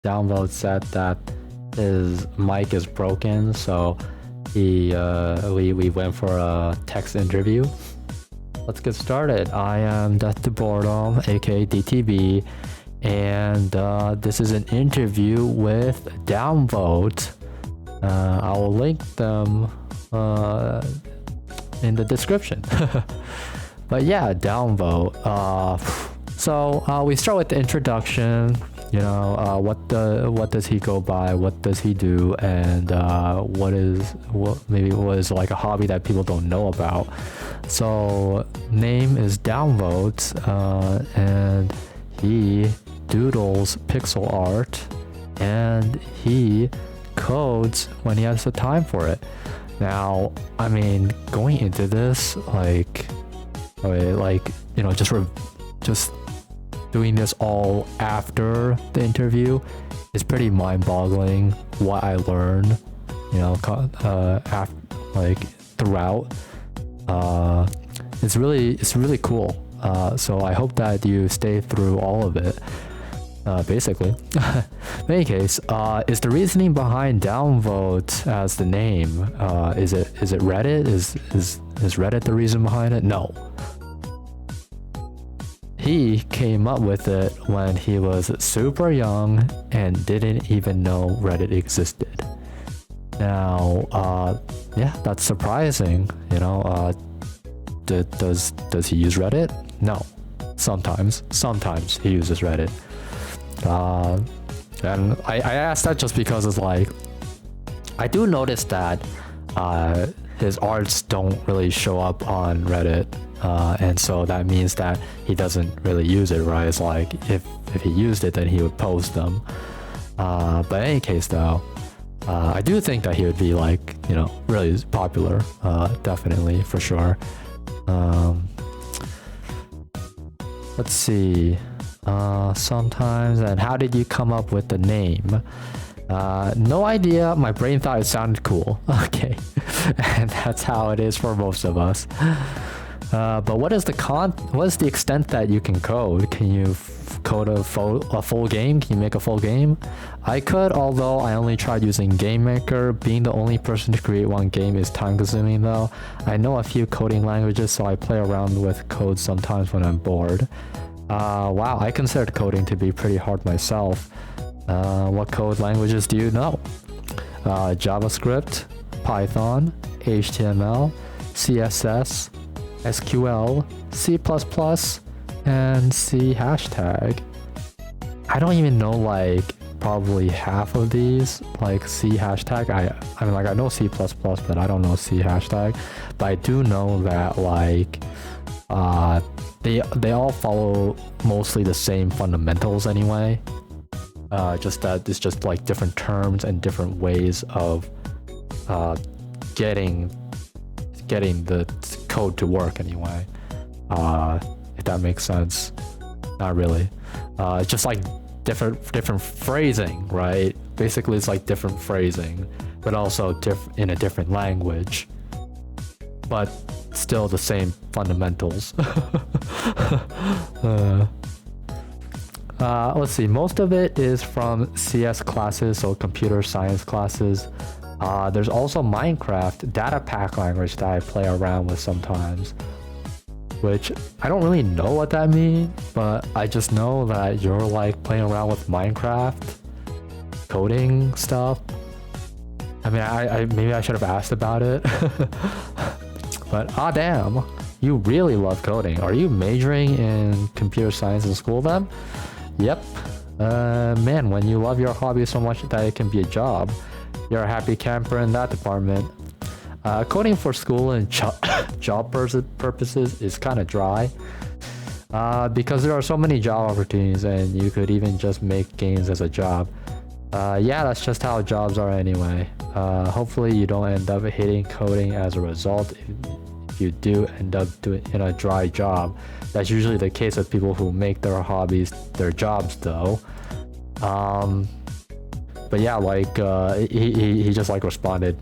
Downvote said that his mic is broken, so we went for a text interview. Let's get started. I am DeathToBoredom, aka DTB, and this is an interview with Downvote. I will link them in the description. But yeah, Downvote. So we start with the introduction. You know, what does he go by? What does he do? And what is like a hobby that people don't know about? So name is Downvote, and he doodles pixel art, and he codes when he has the time for it. Now, I mean, going into this, just doing this all after the interview is pretty mind-boggling. What I learned, throughout, it's really cool. So I hope that you stay through all of it. Basically, in any case, is the reasoning behind Downvote as the name? Is it Reddit? Is Reddit the reason behind it? No. He came up with it when he was super young and didn't even know Reddit existed. Now, yeah, that's surprising. Does he use Reddit? No. Sometimes he uses Reddit. And I asked that just because it's like, I do notice that his arts don't really show up on Reddit. And so that means that he doesn't really use it, right? It's like if he used it, then he would post them. But in any case, though, I do think that he would be really popular, definitely, for sure. Let's see. Sometimes, and how did you come up with the name? No idea. My brain thought it sounded cool. Okay, and that's how it is for most of us. But what is the extent that you can code? Can you code a full game? Can you make a full game? I could, although I only tried using Game Maker. Being the only person to create one game is time consuming though. I know a few coding languages, so I play around with code sometimes when I'm bored. Wow, I considered coding to be pretty hard myself. What code languages do you know? JavaScript, Python, HTML, CSS, SQL, C++, and C#. I don't even know probably half of these, like C#. I know C++, but I don't know C#. But I do know that they all follow mostly the same fundamentals anyway. Just that it's just like different terms and different ways of getting the code to work anyway. If that makes sense. Not really. It's just like different phrasing, right? Basically, it's like different phrasing, but also in a different language. But still the same fundamentals. Let's see, most of it is from CS classes, so computer science classes. There's also Minecraft data pack language that I play around with sometimes, which I don't really know what that means, but I just know that you're playing around with Minecraft coding stuff. I mean, I maybe I should have asked about it. But damn, you really love coding. Are you majoring in computer science in school then? Yep. Man, when you love your hobby so much that it can be a job, you're a happy camper in that department. Coding for school and job purposes is kind of dry. Because there are so many job opportunities and you could even just make games as a job. Yeah, that's just how jobs are anyway. Hopefully you don't end up hating coding as a result. If you do end up doing in a dry job, that's usually the case with people who make their hobbies their jobs though. But yeah, he just responded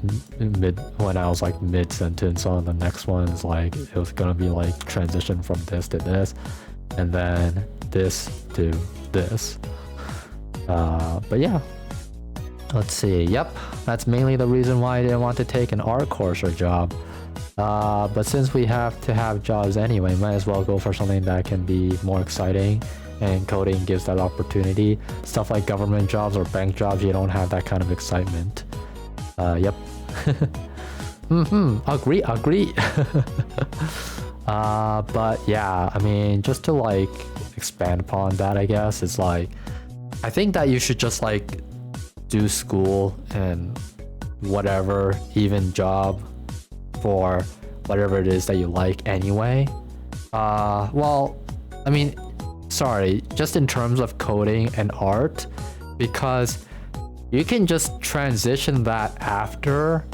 when I was mid sentence on the next one. Is it was gonna be transition from this to this, and then this to this. But yeah, let's see. Yep, that's mainly the reason why I didn't want to take an art course or job. But since we have to have jobs anyway, might as well go for something that can be more exciting, and coding gives that opportunity. Stuff like government jobs or bank jobs, you don't have that kind of excitement. Yep. Agree. But yeah, I mean, just to like expand upon that, I guess, it's like, I think that you should just like do school and whatever, even job for whatever it is that you like anyway. Well, I mean, sorry, just in terms of coding and art, because you can just transition that after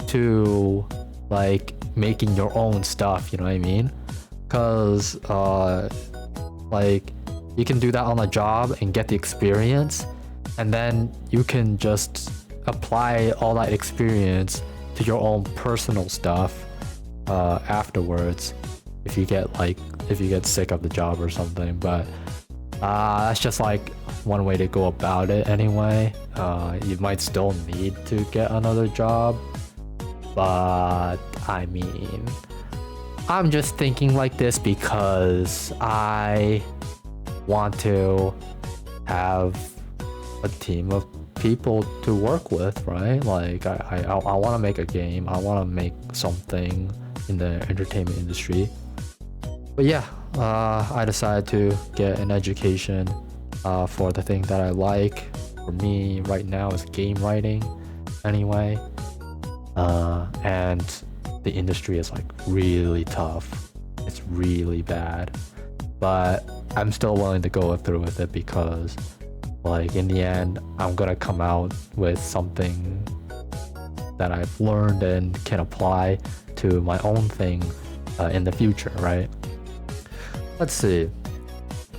to like making your own stuff, you know what I mean? Because like you can do that on the job and get the experience, and then you can just apply all that experience to your own personal stuff afterwards, if you get sick of the job or something. But that's just like one way to go about it anyway. You might still need to get another job, but I mean, I'm just thinking like this because I want to have a team of people to work with, right? Like I want to make a game, I want to make something in the entertainment industry. But yeah, I decided to get an education for the thing that I like. For me right now is game writing anyway. And the industry is like really tough. It's really bad. But I'm still willing to go through with it because like in the end, I'm gonna come out with something that I've learned and can apply to my own thing in the future, right? Let's see.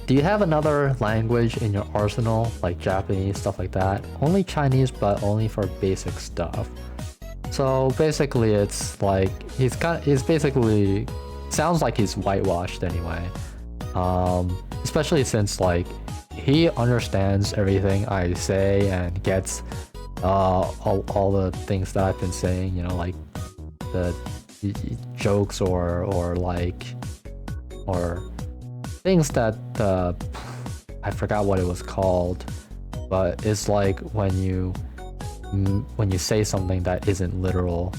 Do you have another language in your arsenal, like Japanese, stuff like that? Only Chinese, but only for basic stuff. So basically, it's like he's basically sounds like he's whitewashed anyway. Especially since like he understands everything I say and gets all the things that I've been saying, you know, like the jokes or things that I forgot what it was called, but it's like when you say something that isn't literal,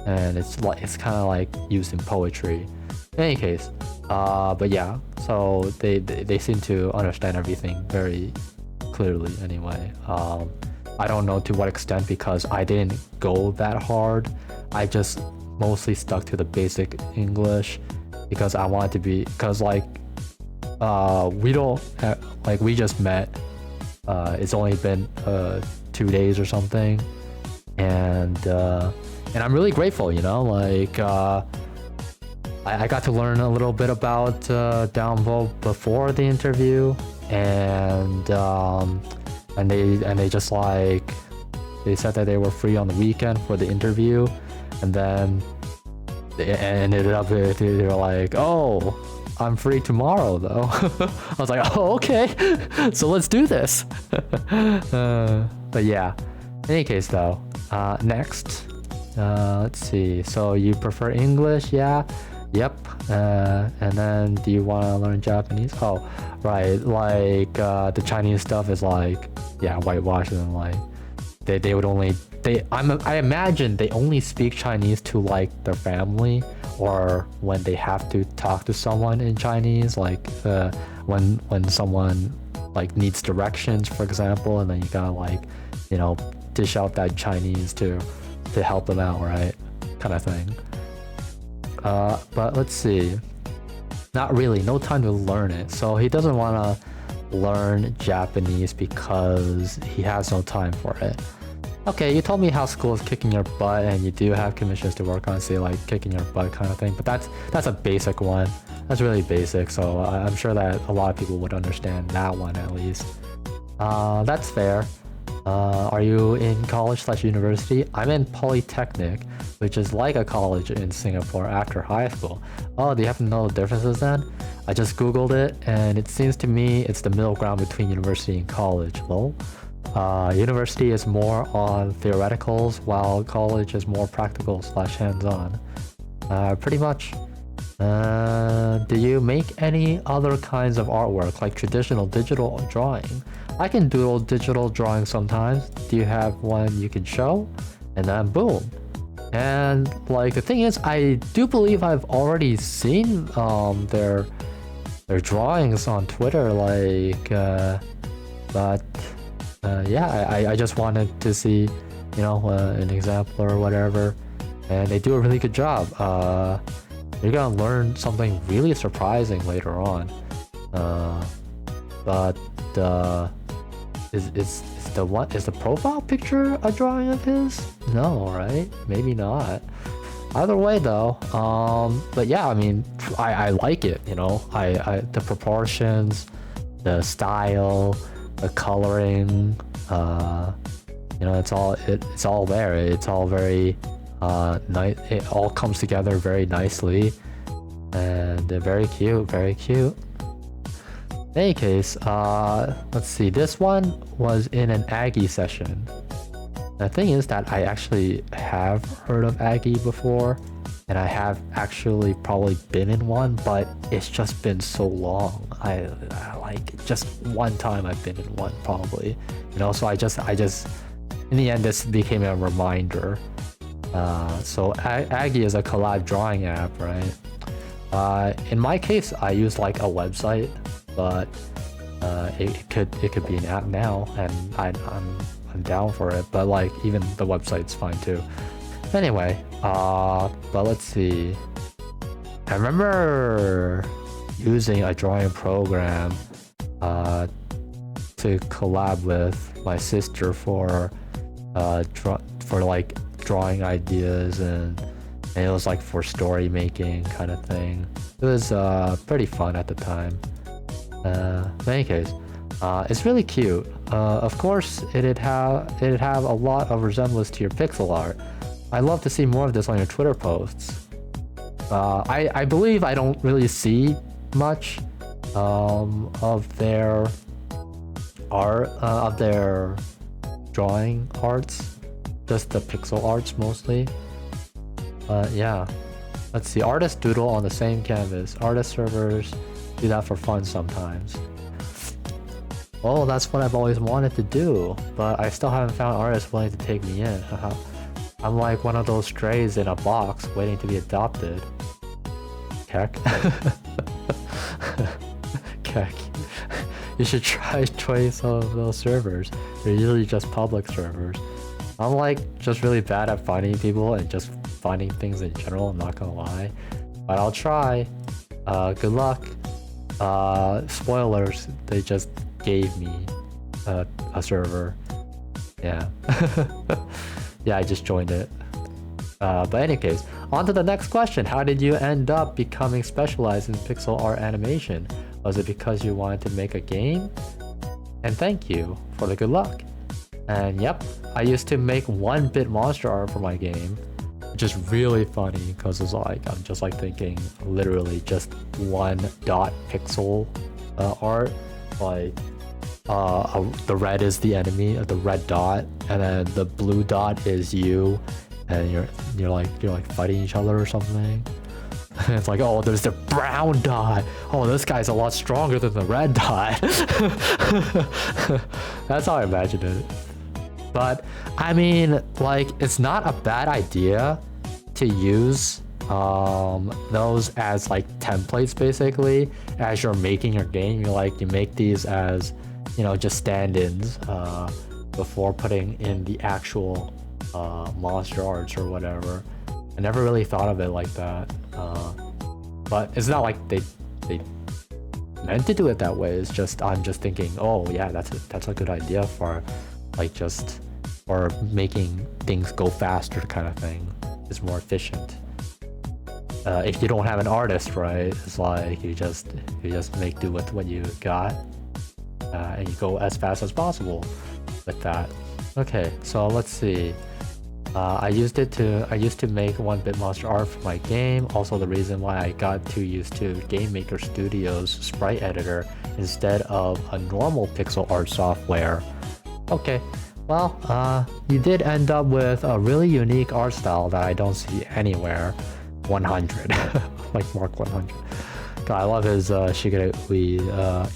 and it's kind of like used in poetry. In any case, but yeah, so they seem to understand everything very clearly anyway. I don't know to what extent because I didn't go that hard. I just mostly stuck to the basic English because I wanted to be, because like we just met. It's only been 2 days or something, and I'm really grateful, you know, like I got to learn a little bit about Downvote before the interview, and they just like they said that they were free on the weekend for the interview, and then they ended up they were like, oh, I'm free tomorrow though. I was like, oh, okay, so let's do this. But yeah, in any case though, next, let's see. So you prefer English? Yeah. Yep. And then do you want to learn Japanese? Oh, right. Like the Chinese stuff is like, yeah, whitewashed, and like they would only I imagine they only speak Chinese to like their family, or when they have to talk to someone in Chinese, like when someone like needs directions, for example, and then you gotta like, you know, dish out that Chinese to help them out, right? Kind of thing. But let's see. Not really, no time to learn it. So he doesn't want to learn Japanese because he has no time for it. Okay, you told me how school is kicking your butt and you do have commissions to work on, say like kicking your butt kind of thing, but that's a basic one. That's really basic, so I'm sure that a lot of people would understand that one at least. That's fair. Are you in college/university? I'm in Polytechnic, which is like a college in Singapore after high school. Oh, do you have to know the differences then? I just googled it, and it seems to me it's the middle ground between university and college. Lol. University is more on theoreticals, while college is more practical/hands-on. Pretty much. Do you make any other kinds of artwork, like traditional digital drawing? I can do digital drawing sometimes. Do you have one you can show? And then boom. And like the thing is, I do believe I've already seen their drawings on Twitter, like but yeah, I just wanted to see, you know, an example or whatever, and they do a really good job. You're gonna learn something really surprising later on. But is the profile picture a drawing of his? No, right? Maybe not. Either way though, but yeah, I mean, I like it, you know. I the proportions, the style, the coloring, you know, it's all there. It's all very nice. It all comes together very nicely, and they're very cute, very cute. In any case, let's see. This one was in an Aggie session. The thing is that I actually have heard of Aggie before, and I have actually probably been in one, but it's just been so long. I like just one time I've been in one probably, you know. So I just in the end this became a reminder. So Aggie is a collab drawing app, right? In my case, I use like a website, but it could be an app now, and I'm down for it. But like even the website's fine too. Anyway, but let's see. I remember using a drawing program to collab with my sister for like drawing ideas, and it was like for story making kind of thing. It was pretty fun at the time. In any case, it's really cute. Of course, it'd have a lot of resemblance to your pixel art. I'd love to see more of this on your Twitter posts. I believe I don't really see much of their art, of their drawing arts, just the pixel arts mostly. Yeah, let's see. Artists doodle on the same canvas. Artist servers do that for fun sometimes. Oh, that's what I've always wanted to do, but I still haven't found artists willing to take me in. I'm like one of those strays in a box waiting to be adopted. Keck. Keck. You should try joining some of those servers. They're usually just public servers. I'm like just really bad at finding people and just finding things in general, I'm not gonna lie. But I'll try. Good luck. Spoilers, they just gave me a server. Yeah. Yeah, I just joined it. But in any case, on to the next question. How did you end up becoming specialized in pixel art animation? Was it because you wanted to make a game? And thank you for the good luck. And yep, I used to make 1-bit monster art for my game, which is really funny because it's like I'm just like thinking literally just 1 dot pixel art. Like the red is the enemy, the red dot, and then the blue dot is you, and you're like fighting each other or something. And it's like, oh, there's the brown dot. Oh, this guy's a lot stronger than the red dot. That's how I imagined it. But I mean, like, it's not a bad idea to use those as like templates basically as you're making your game. You make these as, you know, just stand-ins before putting in the actual monster arts or whatever. I never really thought of it like that, but it's not like they meant to do it that way. It's just I'm just thinking, oh yeah, that's a good idea for like just or making things go faster kind of thing. Is more efficient. If you don't have an artist, right, it's like you just make do with what you got, and you go as fast as possible with that. Okay, so let's see. I used to make 1-bit monster art for my game. Also, the reason why I got too used to Game Maker Studio's sprite editor instead of a normal pixel art software. Okay, well, you did end up with a really unique art style that I don't see anywhere. 100, like Mark 100. God, I love his Shigeru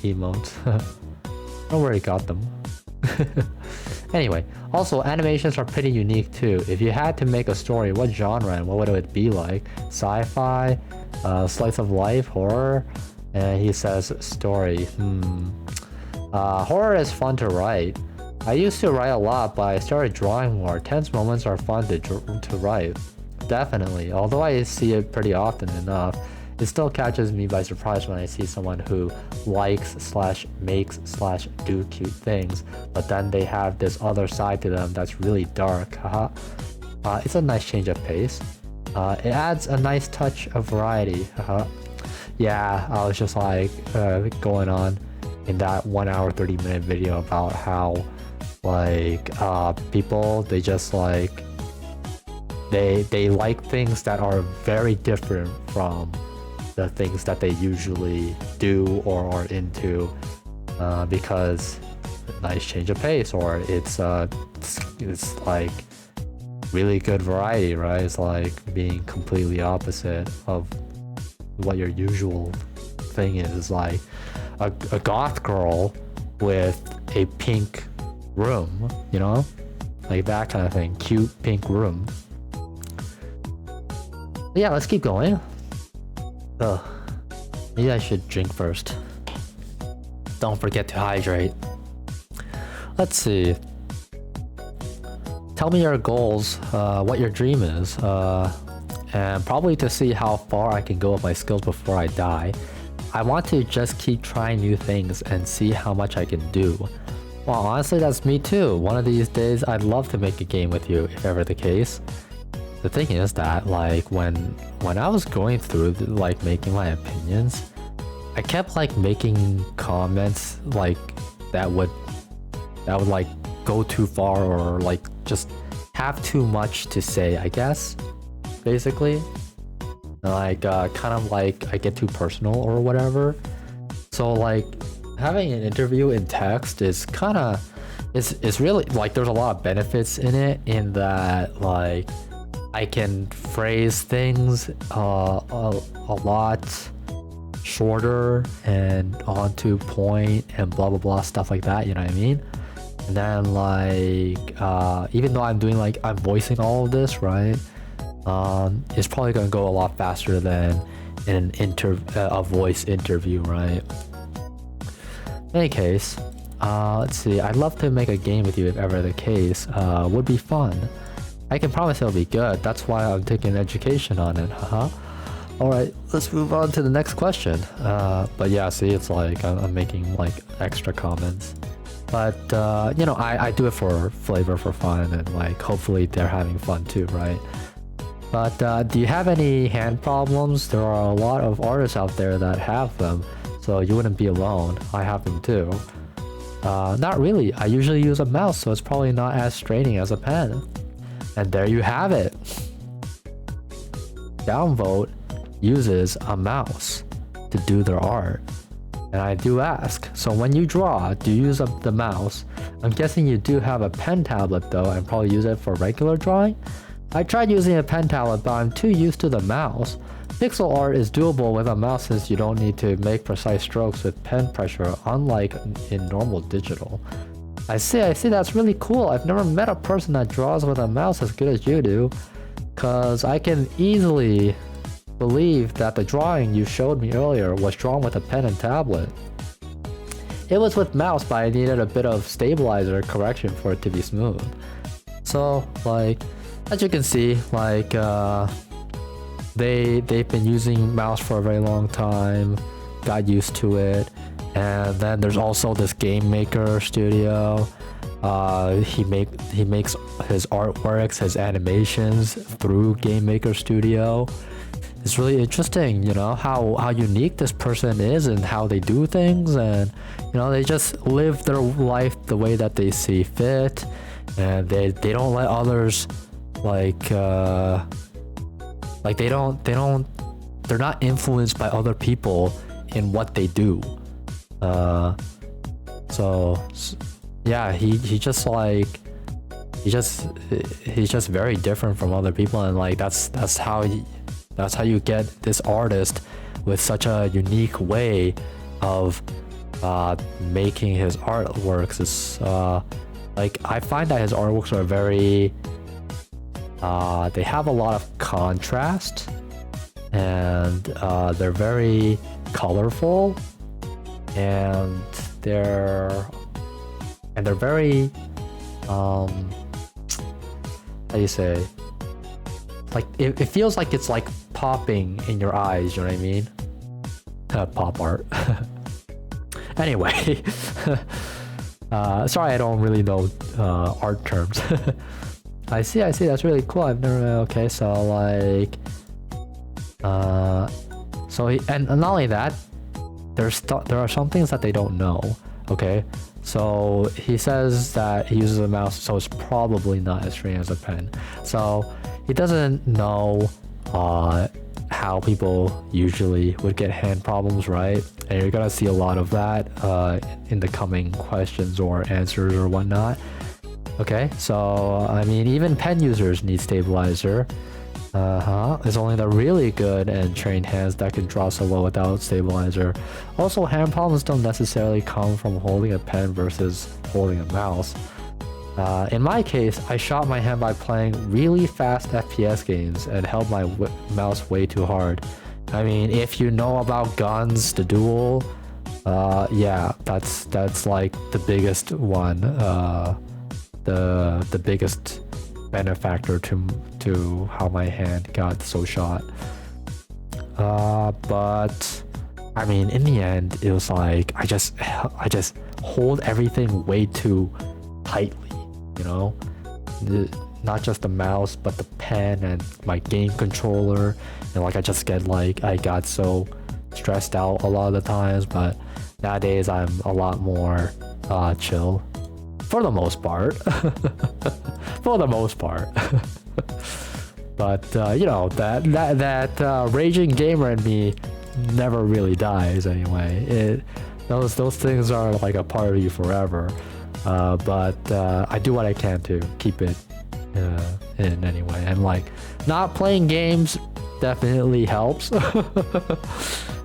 emotes. I don't know where he got them. Anyway, also animations are pretty unique too. If you had to make a story, what genre and what would it be like? Sci-fi, slice of life, horror? And he says story. Horror is fun to write. I used to write a lot, but I started drawing more. Tense moments are fun to write. Definitely. Although I see it pretty often enough, it still catches me by surprise when I see someone who likes/makes/do cute things, but then they have this other side to them that's really dark. It's a nice change of pace. It adds a nice touch of variety. Yeah, I was just like going on in that 1 hour 30-minute video about how like people, they just like they like things that are very different from the things that they usually do or are into, because nice change of pace, or it's like really good variety, right? It's like being completely opposite of what your usual thing is. It's like a goth girl with a pink room, you know, like that kind of thing. Cute pink room. But yeah, let's keep going. Ugh. Maybe I should drink first. Don't forget to hydrate. Let's see. Tell me your goals, what your dream is, and probably to see how far I can go with my skills before I die. I want to just keep trying new things and see how much I can do. Well, honestly, that's me too. One of these days, I'd love to make a game with you, if ever the case. The thing is that, like, when I was going through like making my opinions, I kept like making comments like that would like go too far, or like just have too much to say, I guess, basically. Like kind of like I get too personal or whatever. So like having an interview in text is kind of, it's really like there's a lot of benefits in it, in that like I can phrase things a lot shorter and onto point and blah blah blah, stuff like that, you know what I mean? And then like even though I'm doing like I'm voicing all of this, right? It's probably gonna go a lot faster than in a voice interview, right? In any case, let's see. I'd love to make a game with you if ever the case. Would be fun. I can promise it'll be good. That's why I'm taking education on it. Alright, let's move on to the next question. But yeah, see, it's like I'm making like extra comments. But you know, I do it for flavor, for fun, and like hopefully they're having fun too, right? But do you have any hand problems? There are a lot of artists out there that have them, so you wouldn't be alone. I have them too. Not really. I usually use a mouse, so it's probably not as straining as a pen. And there you have it. Downvote uses a mouse to do their art. And I do ask, so when you draw, do you use the mouse? I'm guessing you do have a pen tablet though, and probably use it for regular drawing? I tried using a pen tablet, but I'm too used to the mouse. Pixel art is doable with a mouse since you don't need to make precise strokes with pen pressure, unlike in normal digital. I see, that's really cool. I've never met a person that draws with a mouse as good as you do, cause I can easily believe that the drawing you showed me earlier was drawn with a pen and tablet. It was with mouse, but I needed a bit of stabilizer correction for it to be smooth. So, like, as you can see, like, they've been using mouse for a very long time, got used to it. And then there's also this Game Maker Studio. He makes his artworks, his animations through Game Maker Studio. It's really interesting, you know, how unique this person is and how they do things, and you know, they just live their life the way that they see fit. and they don't let others they're not influenced by other people in what they do. So yeah, he's just very different from other people, and like that's how you get this artist with such a unique way of making his artworks. Is like, I find that his artworks are very they have a lot of contrast, and they're very colorful, and they're very how do you say, like it feels like it's like popping in your eyes, you know what I mean? Pop art. Anyway, sorry, I don't really know art terms. I see, that's really cool. I've never, okay, so like so and not only that, there are some things that they don't know. Okay, so he says that he uses a mouse, so it's probably not as straight as a pen. So he doesn't know how people usually would get hand problems, right? And you're gonna see a lot of that in the coming questions or answers or whatnot. Okay, so I mean, even pen users need stabilizer. It's only the really good and trained hands that can draw so well without stabilizer. Also, hand problems don't necessarily come from holding a pen versus holding a mouse. In my case, I shot my hand by playing really fast FPS games and held my mouse way too hard. I mean, if you know about guns, the duel, yeah, that's like the biggest one, the biggest benefactor to how my hand got so shot. But I mean, in the end, it was like I just hold everything way too tightly, you know, not just the mouse but the pen and my game controller, and like I got so stressed out a lot of the times. But nowadays I'm a lot more chill for the most part. For the most part. But you know, that raging gamer in me never really dies anyway. Those things are like a part of you forever. But I do what I can to keep it in anyway. And like, not playing games definitely helps.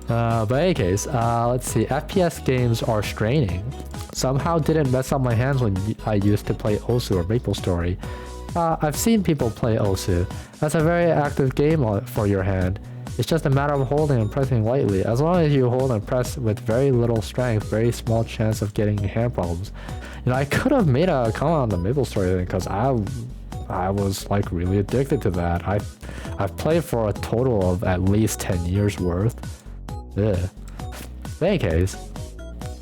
But in any case, let's see. FPS games are straining. Somehow didn't mess up my hands when I used to play Osu or MapleStory. I've seen people play Osu. That's a very active game for your hand. It's just a matter of holding and pressing lightly. As long as you hold and press with very little strength, very small chance of getting hand problems. You know, I could have made a comment on the MapleStory thing because I was like really addicted to that. I've played for a total of at least 10 years worth. Yeah. In any case,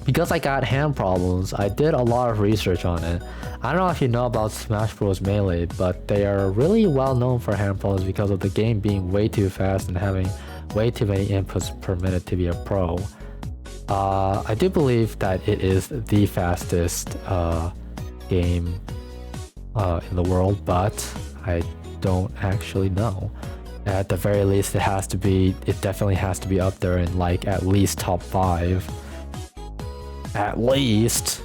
because I got hand problems, I did a lot of research on it. I don't know if you know about Smash Bros. Melee, but they are really well known for hand problems because of the game being way too fast and having way too many inputs per minute to be a pro. I do believe that it is the fastest game in the world, but I don't actually know. At the very least, it definitely has to be up there in like at least top 5. At least,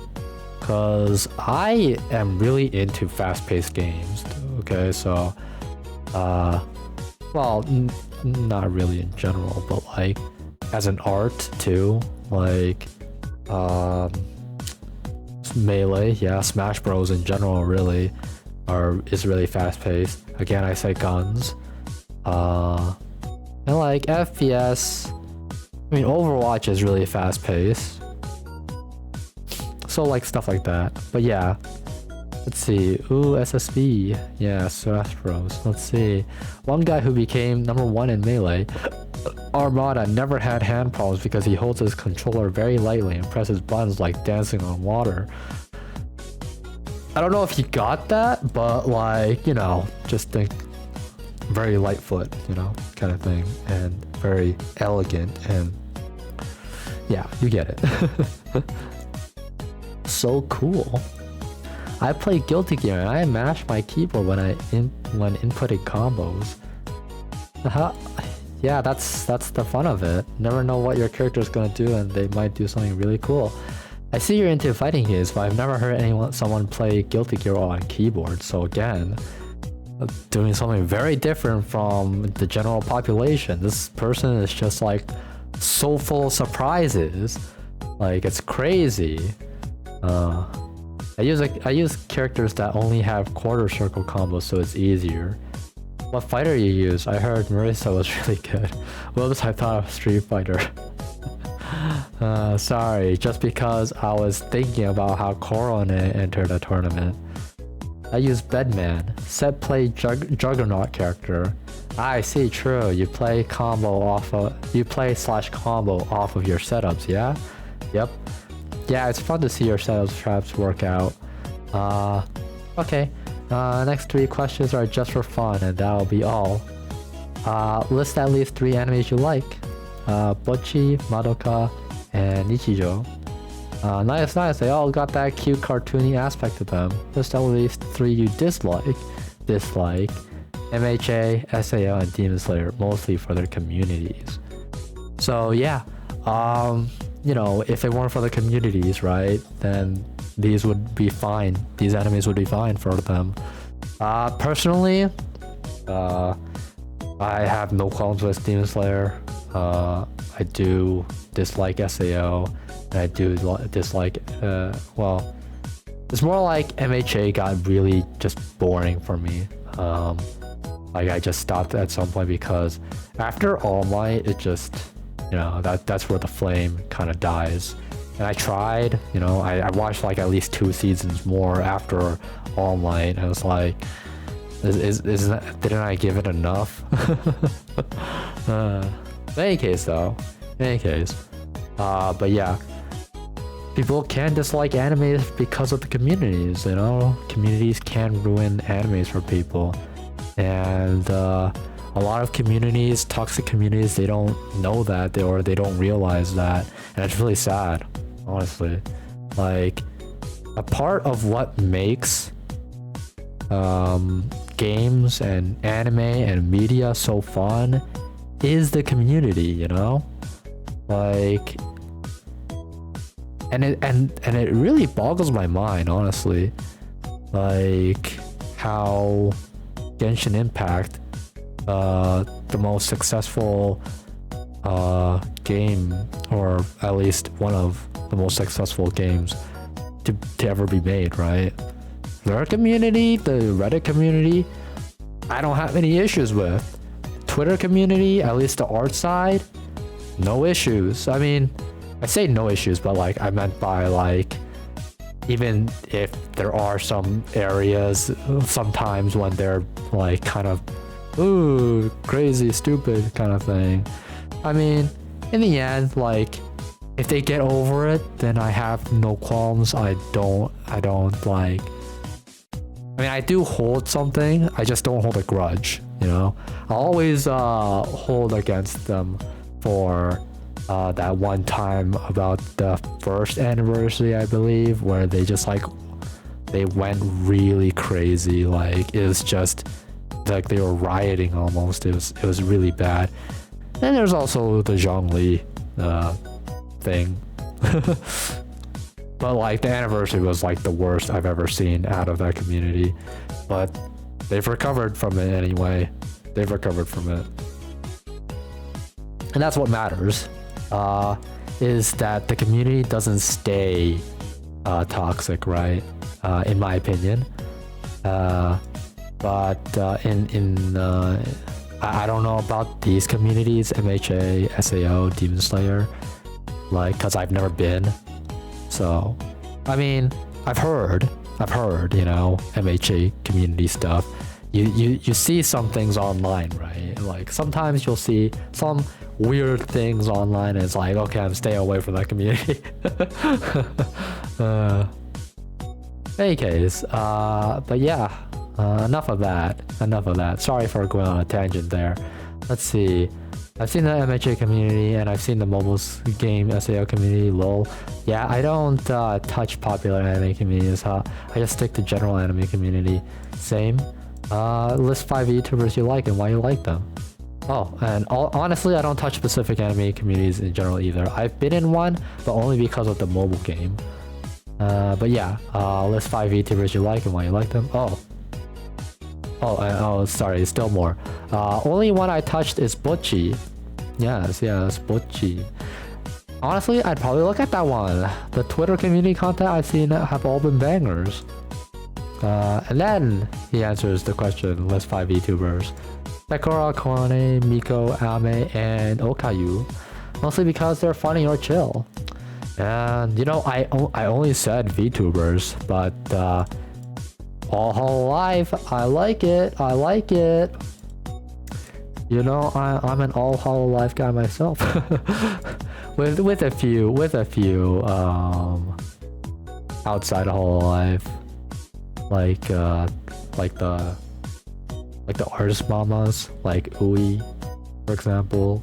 because I am really into fast-paced games. Okay, so well, not really in general, but like as an art too, like Melee, yeah, Smash Bros in general really is really fast-paced. Again, I say guns, and like FPS. I mean, Overwatch is really fast-paced. So like stuff like that. But yeah, let's see. Ooh, SSB. Yeah, Smash Bros. Let's see. One guy who became #1 in Melee, Armada, never had hand problems because he holds his controller very lightly and presses buttons like dancing on water. I don't know if he got that, but like, you know, just think very light foot, you know, kind of thing, and very elegant, and yeah, you get it. So cool. I play Guilty Gear and I mash my keyboard when when inputting combos. Yeah, that's the fun of it. Never know what your character is gonna do, and they might do something really cool. I see you're into fighting games, but I've never heard someone play Guilty Gear on keyboard. So again, doing something very different from the general population. This person is just like so full of surprises. Like, it's crazy. I use characters that only have quarter circle combos, so it's easier. What fighter you use? I heard Marissa was really good. Whoops, I thought of Street Fighter. Sorry, just because I was thinking about how Corone entered the tournament. I use Bedman, set play Juggernaut character. I see, true. You play / combo off of your setups, yeah? Yep. Yeah, it's fun to see your setups traps work out. Okay. Next 3 questions are just for fun, and that'll be all. List at least 3 animes you like. Bocchi, Madoka, and Nichijou. Nice. They all got that cute cartoony aspect to them. List at least 3 you dislike. MHA, SAO, and Demon Slayer, mostly for their communities. So yeah, you know, if it weren't for the communities, right, then these would be fine. These enemies would be fine for them. Personally, I have no qualms with Demon Slayer. I do dislike SAO, and I do dislike, well, it's more like MHA got really just boring for me. Like, I just stopped at some point because after All Might, it just, you know, that's where the flame kind of dies. And I tried, you know, I watched like at least 2 seasons more after All Might. I was like, didn't I give it enough? In any case, but yeah, people can dislike animes because of the communities, you know? Communities can ruin animes for people. And a lot of communities, toxic communities, they don't know that, or they don't realize that. And it's really sad, honestly. Like, a part of what makes games and anime and media so fun is the community, you know? Like, and it really boggles my mind, honestly, like how Genshin Impact, the most successful game, or at least one of the most successful games to ever be made, right? Their community, the Reddit community, I don't have any issues with. Twitter community, at least the art side, no issues. I mean, I say no issues, but like, I meant by like, even if there are some areas sometimes when they're like kind of, ooh, crazy, stupid kind of thing. I mean, in the end, like, if they get over it, then I have no qualms. I don't like, I mean, I do hold something, I just don't hold a grudge, you know? I always hold against them for that one time about the first anniversary, I believe, where they just like, they went really crazy. Like, it was just like they were rioting almost. It was really bad. And there's also the Zhongli thing. But like, the anniversary was like the worst I've ever seen out of that community. But they've recovered from it anyway. They've recovered from it. And that's what matters, is that the community doesn't stay toxic, right? In my opinion. But I don't know about these communities, MHA, SAO, Demon Slayer, like, cause I've never been. So, I mean, I've heard, you know, MHA community stuff. You see some things online, right? Like, sometimes you'll see some weird things online, and it's like, okay, I'm staying away from that community. In any case, but yeah, enough of that. Sorry for going on a tangent there. Let's see. I've seen the MHA community and I've seen the mobile game SAO community, lol. Yeah, I don't touch popular anime communities, I just stick to general anime community. Same. List 5 YouTubers you like and why you like them. Oh, and honestly, I don't touch specific anime communities in general either. I've been in one, but only because of the mobile game. But yeah, list 5 YouTubers you like and why you like them. Oh, sorry, still more. Only one I touched is Bocchi. Yes, Bocchi. Honestly, I'd probably look at that one. The Twitter community content I've seen have all been bangers. And then he answers the question, list 5 VTubers. Sakura, Korone, Miko, Ame, and Okayu. Mostly because they're funny or chill. And you know, I only said VTubers, but All Hololive, I like it. You know, I'm an All Hololive guy myself. with a few outside of Hololive, like the artist mamas, like Ui, for example,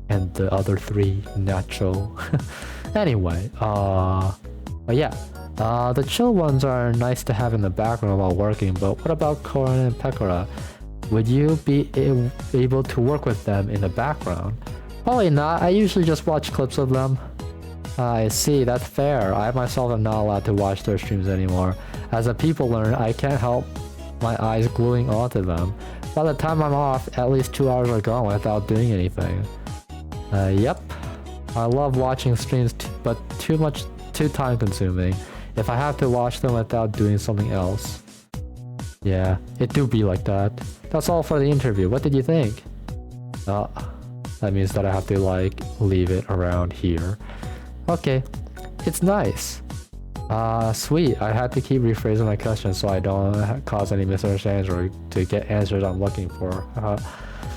and the other 3, Nacho. Anyway, but yeah. The chill ones are nice to have in the background while working, but what about Koran and Pekora? Would you be able to work with them in the background? Probably not, I usually just watch clips of them. I see, that's fair. I myself am not allowed to watch their streams anymore. As a people learner, I can't help my eyes gluing onto them. By the time I'm off, at least 2 hours are gone without doing anything. Yep. I love watching streams, but too time consuming. If I have to watch them without doing something else. Yeah, it do be like that. That's all for the interview. What did you think? That means that I have to like leave it around here. Okay, it's nice. Sweet. I had to keep rephrasing my questions so I don't cause any misunderstandings or to get answers I'm looking for.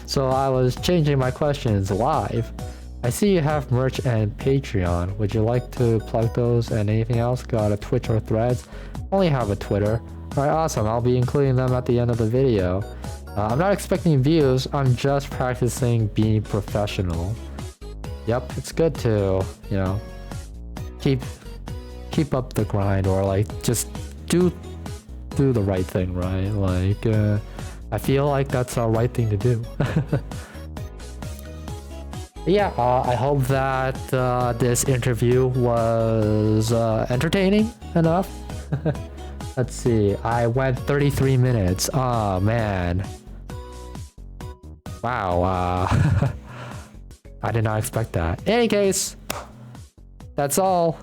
So I was changing my questions live. I see you have merch and Patreon. Would you like to plug those and anything else? Got a Twitch or Threads? Only have a Twitter. Alright, awesome. I'll be including them at the end of the video. I'm not expecting views. I'm just practicing being professional. Yep, it's good to, you know, keep up the grind or like just do the right thing, right? Like, I feel like that's the right thing to do. Yeah, I hope that this interview was entertaining enough. Let's see, I went 33 minutes. Oh man. Wow, I did not expect that. In any case, that's all.